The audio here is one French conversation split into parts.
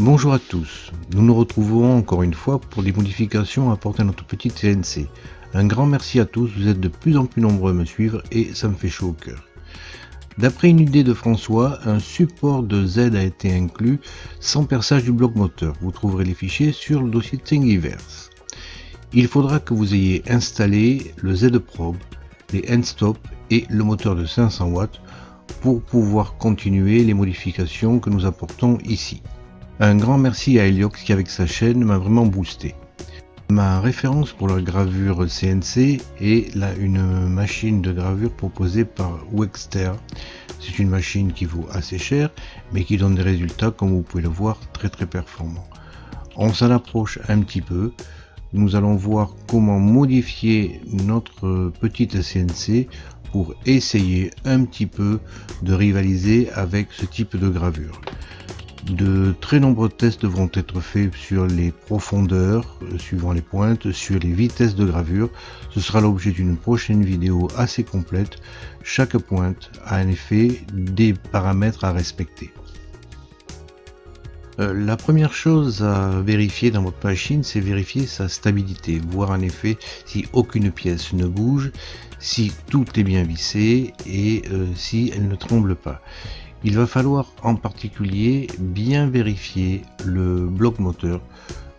Bonjour à tous, nous nous retrouvons encore une fois pour des modifications apportées à notre petite CNC. Un grand merci à tous, vous êtes de plus en plus nombreux à me suivre et ça me fait chaud au cœur. D'après une idée de François, un support de Z a été inclus sans perçage du bloc moteur. Vous trouverez les fichiers sur le dossier Thingiverse. Il faudra que vous ayez installé le Z-Probe, les end-stop et le moteur de 500 watts pour pouvoir continuer les modifications que nous apportons ici. Un grand merci à Heliox qui avec sa chaîne m'a vraiment boosté. Ma référence pour la gravure CNC est une machine de gravure proposée par Wexter. C'est une machine qui vaut assez cher mais qui donne des résultats, comme vous pouvez le voir, très performants. On s'en approche un petit peu. Nous allons voir comment modifier notre petite CNC pour essayer un petit peu de rivaliser avec ce type de gravure. De très nombreux tests vont être faits sur les profondeurs, suivant les pointes, sur les vitesses de gravure. Ce sera l'objet d'une prochaine vidéo assez complète. Chaque pointe a en effet des paramètres à respecter. La première chose à vérifier dans votre machine, c'est vérifier sa stabilité, voir en effet si aucune pièce ne bouge, si tout est bien vissé et si elle ne tremble pas. Il va falloir en particulier bien vérifier le bloc moteur,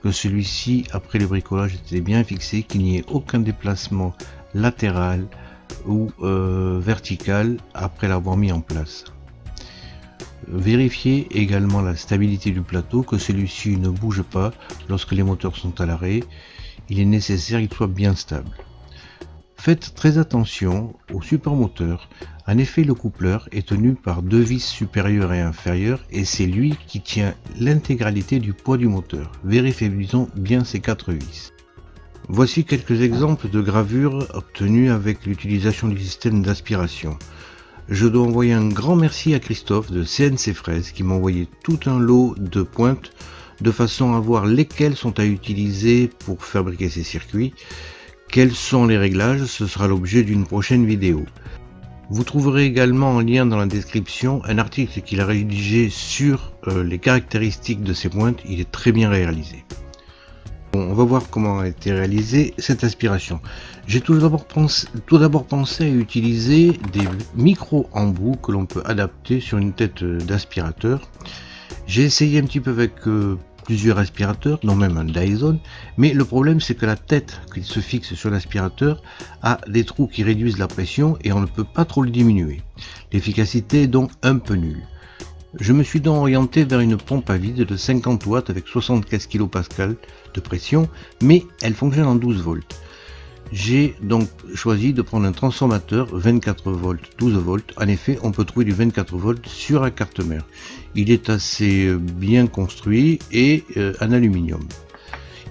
que celui-ci après le bricolage était bien fixé, qu'il n'y ait aucun déplacement latéral ou vertical après l'avoir mis en place. Vérifiez également la stabilité du plateau, que celui-ci ne bouge pas lorsque les moteurs sont à l'arrêt. Il est nécessaire qu'il soit bien stable. Faites très attention au support moteur. En effet, le coupleur est tenu par deux vis supérieures et inférieures et c'est lui qui tient l'intégralité du poids du moteur. Vérifiez bien ces quatre vis. Voici quelques exemples de gravures obtenues avec l'utilisation du système d'aspiration. Je dois envoyer un grand merci à Christophe de CNC Fraise qui m'a envoyé tout un lot de pointes de façon à voir lesquelles sont à utiliser pour fabriquer ces circuits. Quels sont les réglages? Ce sera l'objet d'une prochaine vidéo. Vous trouverez également en lien dans la description un article qu'il a rédigé sur les caractéristiques de ces pointes. Il est très bien réalisé. Bon, on va voir comment a été réalisée cette aspiration. J'ai tout d'abord pensé à utiliser des micro-embouts que l'on peut adapter sur une tête d'aspirateur. J'ai essayé un petit peu avec plusieurs aspirateurs, non même un Dyson, mais le problème c'est que la tête qui se fixe sur l'aspirateur a des trous qui réduisent la pression et on ne peut pas trop le diminuer. L'efficacité est donc un peu nulle. Je me suis donc orienté vers une pompe à vide de 50 watts avec 75 kPa de pression, mais elle fonctionne en 12 volts. J'ai donc choisi de prendre un transformateur 24 volts, 12 volts. En effet, on peut trouver du 24 volts sur la carte mère. Il est assez bien construit et en aluminium.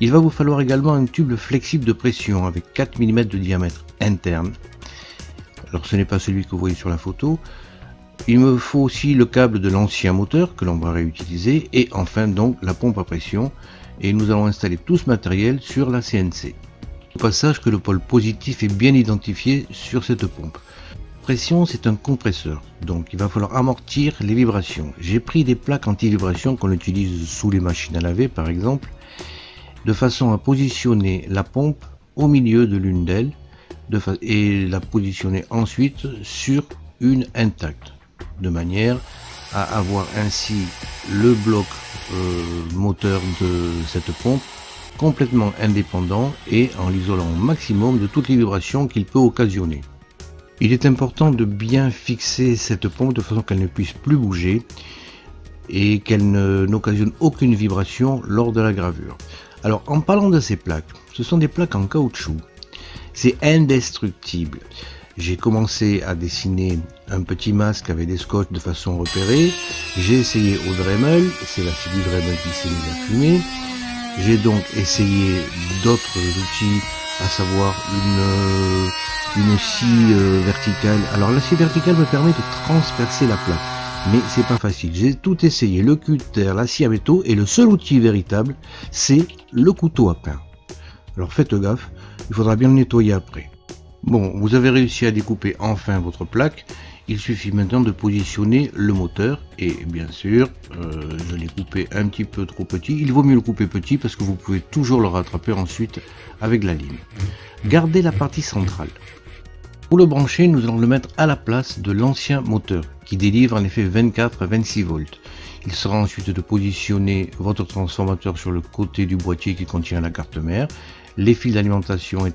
Il va vous falloir également un tube flexible de pression avec 4 mm de diamètre interne. Alors ce n'est pas celui que vous voyez sur la photo. Il me faut aussi le câble de l'ancien moteur que l'on va réutiliser et enfin donc la pompe à pression. Et nous allons installer tout ce matériel sur la CNC. Au passage que le pôle positif est bien identifié sur cette pompe. Pression, c'est un compresseur, donc il va falloir amortir les vibrations. J'ai pris des plaques anti-vibration qu'on utilise sous les machines à laver par exemple, de façon à positionner la pompe au milieu de l'une d'elles et la positionner ensuite sur une intacte, de manière à avoir ainsi le bloc moteur de cette pompe complètement indépendant et en l'isolant au maximum de toutes les vibrations qu'il peut occasionner. Il est important de bien fixer cette pompe de façon qu'elle ne puisse plus bouger et qu'elle n'occasionne aucune vibration lors de la gravure. Alors en parlant de ces plaques, ce sont des plaques en caoutchouc. C'est indestructible. J'ai commencé à dessiner un petit masque avec des scotch de façon repérée. J'ai essayé au Dremel, c'est la scie du Dremel qui s'est mise à fumer. J'ai donc essayé d'autres outils, à savoir une scie verticale. Alors la scie verticale me permet de transpercer la plaque, mais c'est pas facile. J'ai tout essayé, le cutter, la scie à métaux, et le seul outil véritable, c'est le couteau à pain. Alors faites gaffe, il faudra bien le nettoyer après. Bon, vous avez réussi à découper enfin votre plaque. Il suffit maintenant de positionner le moteur et bien sûr, je l'ai coupé un petit peu trop petit. Il vaut mieux le couper petit parce que vous pouvez toujours le rattraper ensuite avec la lime. Gardez la partie centrale. Pour le brancher, nous allons le mettre à la place de l'ancien moteur qui délivre en effet 24 à 26 volts. Il sera ensuite de positionner votre transformateur sur le côté du boîtier qui contient la carte mère, les fils d'alimentation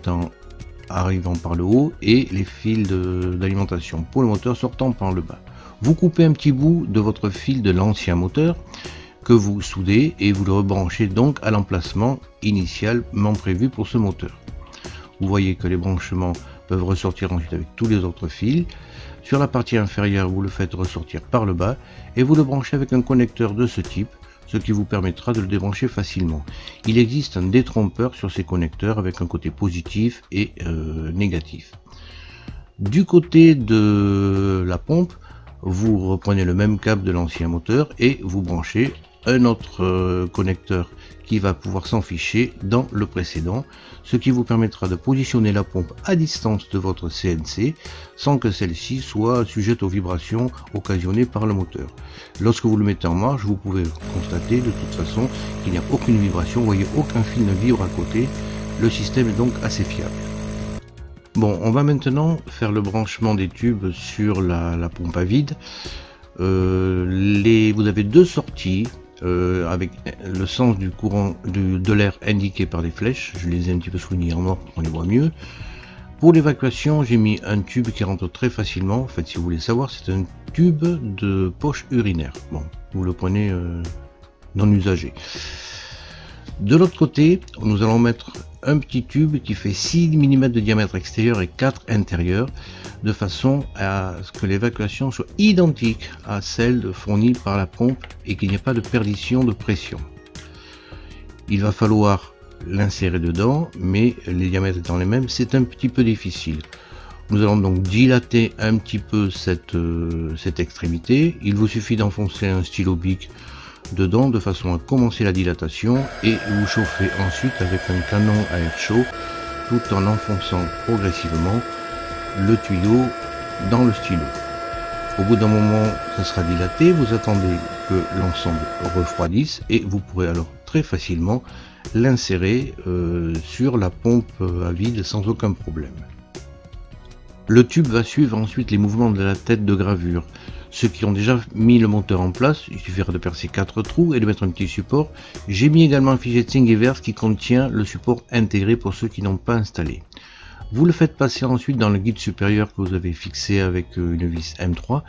arrivant par le haut et les fils d'alimentation pour le moteur sortant par le bas. Vous coupez un petit bout de votre fil de l'ancien moteur que vous soudez et vous le rebranchez donc à l'emplacement initialement prévu pour ce moteur. Vous voyez que les branchements peuvent ressortir ensuite avec tous les autres fils. Sur la partie inférieure, vous le faites ressortir par le bas et vous le branchez avec un connecteur de ce type, ce qui vous permettra de le débrancher facilement. Il existe un détrompeur sur ces connecteurs avec un côté positif et négatif. Du côté de la pompe, vous reprenez le même câble de l'ancien moteur et vous branchez un autre connecteur qui va pouvoir s'en ficher dans le précédent, ce qui vous permettra de positionner la pompe à distance de votre CNC sans que celle-ci soit sujette aux vibrations occasionnées par le moteur. Lorsque vous le mettez en marche, vous pouvez constater de toute façon qu'il n'y a aucune vibration, vous voyez aucun fil ne vibre à côté, le système est donc assez fiable. Bon, on va maintenant faire le branchement des tubes sur la pompe à vide. Vous avez deux sorties avec le sens du courant de l'air indiqué par des flèches. Je les ai un petit peu soulignés en noir pour qu'on les voit mieux. Pour l'évacuation, j'ai mis un tube qui rentre très facilement. En fait, si vous voulez savoir, c'est un tube de poche urinaire. Bon, vous le prenez non usagé. De l'autre côté, nous allons mettre un petit tube qui fait 6 mm de diamètre extérieur et 4 intérieur, de façon à ce que l'évacuation soit identique à celle fournie par la pompe et qu'il n'y ait pas de perdition de pression. Il va falloir l'insérer dedans, mais les diamètres étant les mêmes, c'est un petit peu difficile. Nous allons donc dilater un petit peu cette extrémité. Il vous suffit d'enfoncer un stylo bic dedans de façon à commencer la dilatation et vous chauffez ensuite avec un canon à air chaud tout en enfonçant progressivement le tuyau dans le stylo. Au bout d'un moment, ça sera dilaté, vous attendez que l'ensemble refroidisse et vous pourrez alors très facilement l'insérer sur la pompe à vide sans aucun problème. Le tube va suivre ensuite les mouvements de la tête de gravure. Ceux qui ont déjà mis le moteur en place, il suffira de percer 4 trous et de mettre un petit support. J'ai mis également un fichier de Thingiverse qui contient le support intégré pour ceux qui n'ont pas installé. Vous le faites passer ensuite dans le guide supérieur que vous avez fixé avec une vis M3.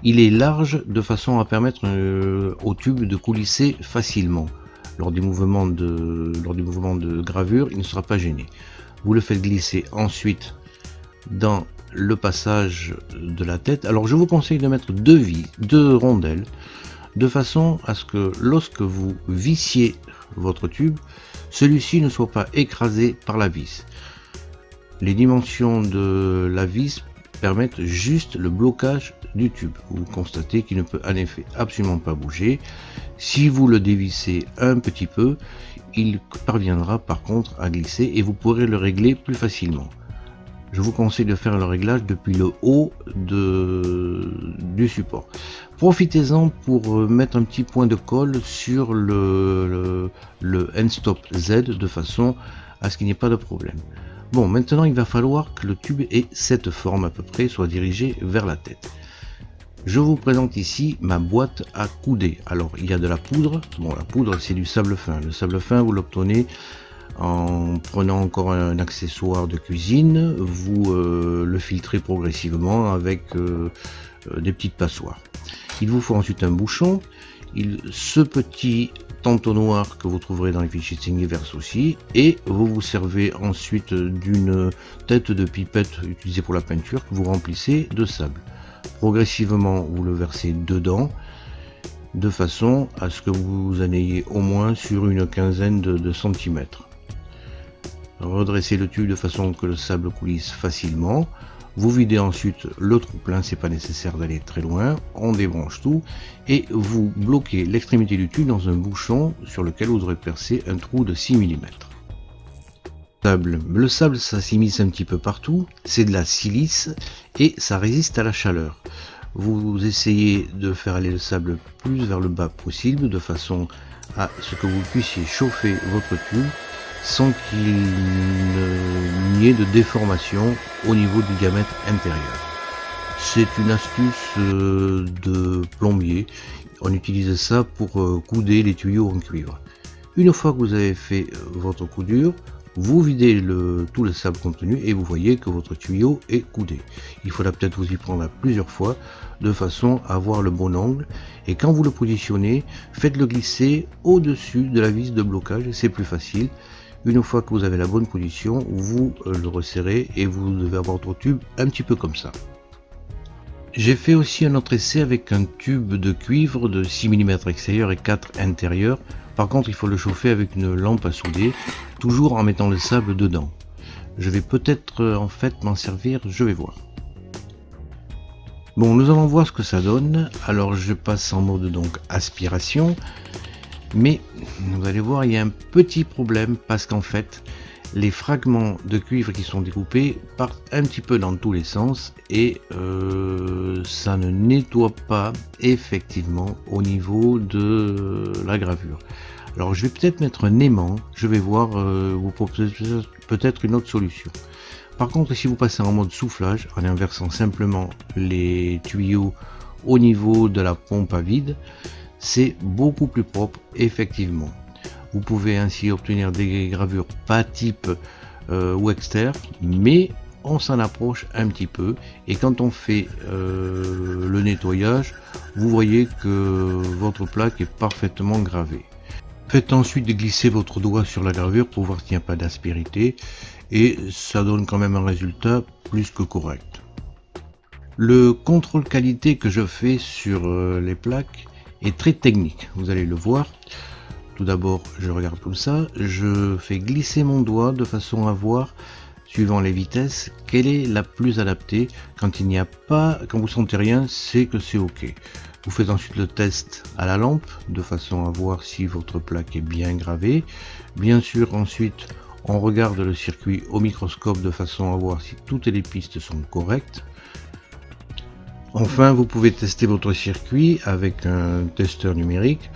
Il est large de façon à permettre au tube de coulisser facilement. Lors du mouvement de gravure, il ne sera pas gêné. Vous le faites glisser ensuite dans le passage de la tête. Alors je vous conseille de mettre deux rondelles de façon à ce que lorsque vous vissiez votre tube, celui-ci ne soit pas écrasé par la vis. Les dimensions de la vis permettent juste le blocage du tube. Vous constatez qu'il ne peut en effet absolument pas bouger. Si vous le dévissez un petit peu, il parviendra par contre à glisser et vous pourrez le régler plus facilement. Je vous conseille de faire le réglage depuis le haut du support. Profitez-en pour mettre un petit point de colle sur le N-Stop Z de façon à ce qu'il n'y ait pas de problème. Bon, maintenant il va falloir que le tube ait cette forme à peu près, soit dirigé vers la tête. Je vous présente ici ma boîte à coudées. Alors il y a de la poudre. Bon, la poudre c'est du sable fin. Le sable fin vous l'obtenez en prenant encore un accessoire de cuisine, vous le filtrez progressivement avec des petites passoires. Il vous faut ensuite un bouchon, ce petit entonnoir que vous trouverez dans les fichiers Thingiverse aussi, et vous vous servez ensuite d'une tête de pipette utilisée pour la peinture que vous remplissez de sable. Progressivement vous le versez dedans, de façon à ce que vous en ayez au moins sur une quinzaine de centimètres. Redressez le tube de façon que le sable coulisse facilement. Vous videz ensuite le trou plein, c'est pas nécessaire d'aller très loin. On débranche tout et vous bloquez l'extrémité du tube dans un bouchon sur lequel vous aurez percé un trou de 6 mm. sable. Le sable, ça s'immisce un petit peu partout, c'est de la silice et ça résiste à la chaleur. Vous essayez de faire aller le sable plus vers le bas possible, de façon à ce que vous puissiez chauffer votre tube sans qu'il n'y ait de déformation au niveau du diamètre intérieur. C'est une astuce de plombier. On utilise ça pour couder les tuyaux en cuivre. Une fois que vous avez fait votre coudure, vous videz tout le sable contenu et vous voyez que votre tuyau est coudé. Il faudra peut-être vous y prendre à plusieurs fois de façon à avoir le bon angle. Et quand vous le positionnez, faites-le glisser au-dessus de la vis de blocage, c'est plus facile. Une fois que vous avez la bonne position, vous le resserrez et vous devez avoir votre tube un petit peu comme ça. J'ai fait aussi un autre essai avec un tube de cuivre de 6 mm extérieur et 4 intérieur. Par contre, il faut le chauffer avec une lampe à souder, toujours en mettant le sable dedans. Je vais peut-être en fait m'en servir, je vais voir. Bon, nous allons voir ce que ça donne. Alors je passe en mode donc aspiration. Mais vous allez voir, il y a un petit problème parce qu'en fait, les fragments de cuivre qui sont découpés partent un petit peu dans tous les sens et ça ne nettoie pas effectivement au niveau de la gravure. Alors je vais peut-être mettre un aimant, je vais voir, vous proposer peut-être une autre solution. Par contre, si vous passez en mode soufflage, en inversant simplement les tuyaux au niveau de la pompe à vide, c'est beaucoup plus propre effectivement. Vous pouvez ainsi obtenir des gravures pas type Wexter, mais on s'en approche un petit peu. Et quand on fait le nettoyage, vous voyez que votre plaque est parfaitement gravée. Faites ensuite glisser votre doigt sur la gravure pour voir s'il n'y a pas d'aspérité. Et ça donne quand même un résultat plus que correct. Le contrôle qualité que je fais sur les plaques est très technique, vous allez le voir. Tout d'abord, je regarde comme ça, je fais glisser mon doigt de façon à voir, suivant les vitesses, quelle est la plus adaptée. Quand il n'y a pas, quand vous sentez rien, c'est que c'est ok. Vous faites ensuite le test à la lampe, de façon à voir si votre plaque est bien gravée. Bien sûr, ensuite, on regarde le circuit au microscope de façon à voir si toutes les pistes sont correctes. Enfin, vous pouvez tester votre circuit avec un testeur numérique.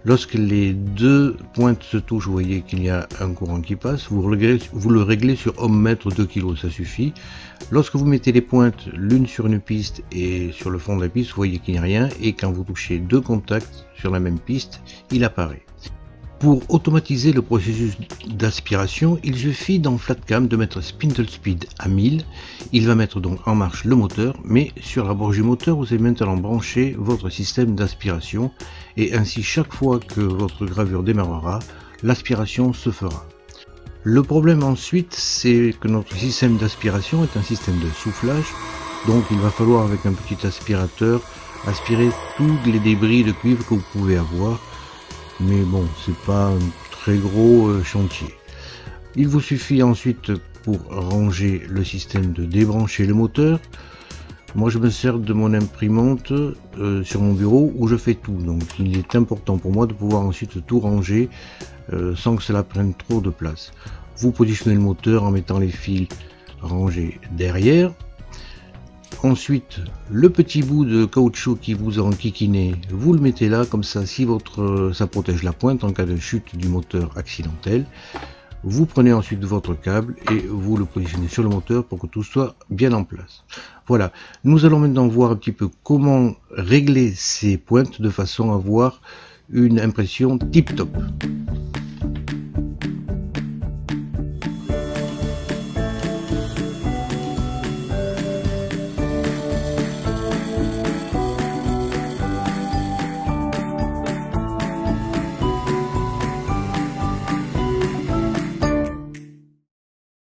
Lorsque les deux pointes se touchent, vous voyez qu'il y a un courant qui passe, vous le réglez sur ohmmètre 2 kg, ça suffit. Lorsque vous mettez les pointes l'une sur une piste et sur le fond de la piste, vous voyez qu'il n'y a rien, et quand vous touchez deux contacts sur la même piste, il apparaît. Pour automatiser le processus d'aspiration, il suffit dans FlatCam de mettre Spindle Speed à 1000. Il va mettre donc en marche le moteur, mais sur la branche du moteur, vous allez maintenant brancher votre système d'aspiration et ainsi chaque fois que votre gravure démarrera, l'aspiration se fera. Le problème ensuite, c'est que notre système d'aspiration est un système de soufflage, donc il va falloir avec un petit aspirateur aspirer tous les débris de cuivre que vous pouvez avoir. Mais bon, c'est pas un très gros chantier. Il vous suffit ensuite pour ranger le système de débrancher le moteur. Moi je me sers de mon imprimante sur mon bureau où je fais tout, donc il est important pour moi de pouvoir ensuite tout ranger sans que cela prenne trop de place. Vous positionnez le moteur en mettant les fils rangés derrière. Ensuite, le petit bout de caoutchouc qui vous a enquiquiné, vous le mettez là, comme ça, si ça protège la pointe en cas de chute du moteur accidentel. Vous prenez ensuite votre câble et vous le positionnez sur le moteur pour que tout soit bien en place. Voilà, nous allons maintenant voir un petit peu comment régler ces pointes de façon à avoir une impression tip top.